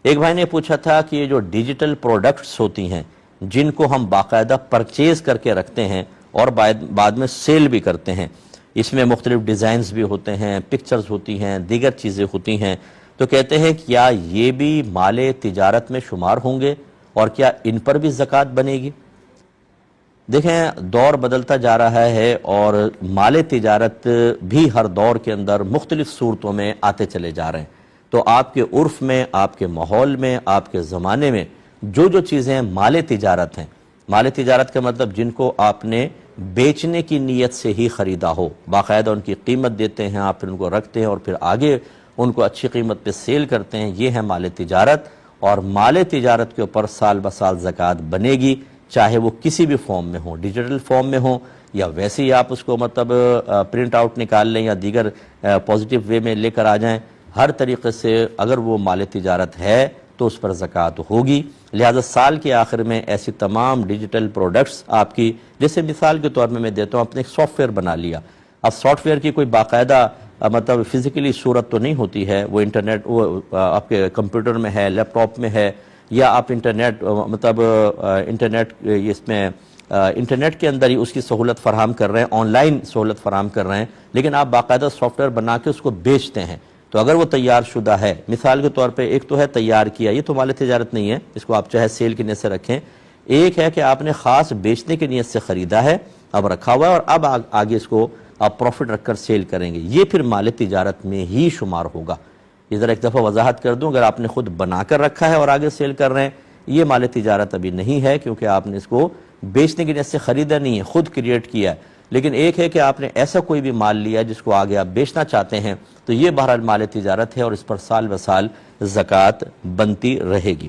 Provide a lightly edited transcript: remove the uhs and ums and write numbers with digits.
ایک بھائی نے پوچھا تھا کہ یہ جو ڈیجیٹل پروڈکٹس ہوتی ہیں جن کو ہم باقاعدہ پرچیز کر کے رکھتے ہیں اور بعد میں سیل بھی کرتے ہیں، اس میں مختلف ڈیزائنز بھی ہوتے ہیں، پکچرز ہوتی ہیں، دیگر چیزیں ہوتی ہیں، تو کہتے ہیں کیا یہ بھی مال تجارت میں شمار ہوں گے اور کیا ان پر بھی زکوٰۃ بنے گی؟ دیکھیں، دور بدلتا جا رہا ہے اور مال تجارت بھی ہر دور کے اندر مختلف صورتوں میں آتے چلے جا رہے ہیں، تو آپ کے عرف میں، آپ کے ماحول میں، آپ کے زمانے میں جو چیزیں مال تجارت ہیں، مال تجارت کا مطلب جن کو آپ نے بیچنے کی نیت سے ہی خریدا ہو، باقاعدہ ان کی قیمت دیتے ہیں، آپ پھر ان کو رکھتے ہیں اور پھر آگے ان کو اچھی قیمت پہ سیل کرتے ہیں، یہ ہے مال تجارت، اور مال تجارت کے اوپر سال بسال زکوٰۃ بنے گی، چاہے وہ کسی بھی فارم میں ہوں، ڈیجیٹل فارم میں ہوں یا ویسے ہی آپ اس کو مطلب پرنٹ آؤٹ نکال لیں یا دیگر پازیٹیو وے میں لے کر آ جائیں، ہر طریقے سے اگر وہ مال تجارت ہے تو اس پر زکوٰۃ ہوگی۔ لہذا سال کے آخر میں ایسی تمام ڈیجیٹل پروڈکٹس آپ کی، جیسے مثال کے طور میں دیتا ہوں، آپ نے ایک سافٹ ویئر بنا لیا، اب سافٹ ویئر کی کوئی باقاعدہ مطلب فزیکلی صورت تو نہیں ہوتی ہے، وہ انٹرنیٹ وہ آپ کے کمپیوٹر میں ہے، لیپ ٹاپ میں ہے، یا آپ انٹرنیٹ مطلب انٹرنیٹ اس میں انٹرنیٹ کے اندر ہی اس کی سہولت فراہم کر رہے ہیں، آن لائن سہولت فراہم کر رہے ہیں، لیکن آپ باقاعدہ سافٹ ویئر بنا کے اس کو بیچتے ہیں، تو اگر وہ تیار شدہ ہے، مثال کے طور پہ ایک تو ہے تیار کیا، یہ تو مال تجارت نہیں ہے، اس کو آپ چاہے سیل کی نیت سے رکھیں، ایک ہے کہ آپ نے خاص بیچنے کی نیت سے خریدا ہے، اب رکھا ہوا ہے اور اب آگے اس کو آپ پروفٹ رکھ کر سیل کریں گے، یہ پھر مال تجارت میں ہی شمار ہوگا۔ یہ ذرا ایک دفعہ وضاحت کر دوں، اگر آپ نے خود بنا کر رکھا ہے اور آگے سیل کر رہے ہیں، یہ مال تجارت ابھی نہیں ہے، کیونکہ آپ نے اس کو بیچنے کی نیت سے خریدا نہیں ہے، خود کریٹ کیا ہے۔ لیکن ایک ہے کہ آپ نے ایسا کوئی بھی مال لیا جس کو آگے آپ بیچنا چاہتے ہیں، تو یہ بہرحال مال تجارت ہے اور اس پر سال بسال زکوٰۃ بنتی رہے گی۔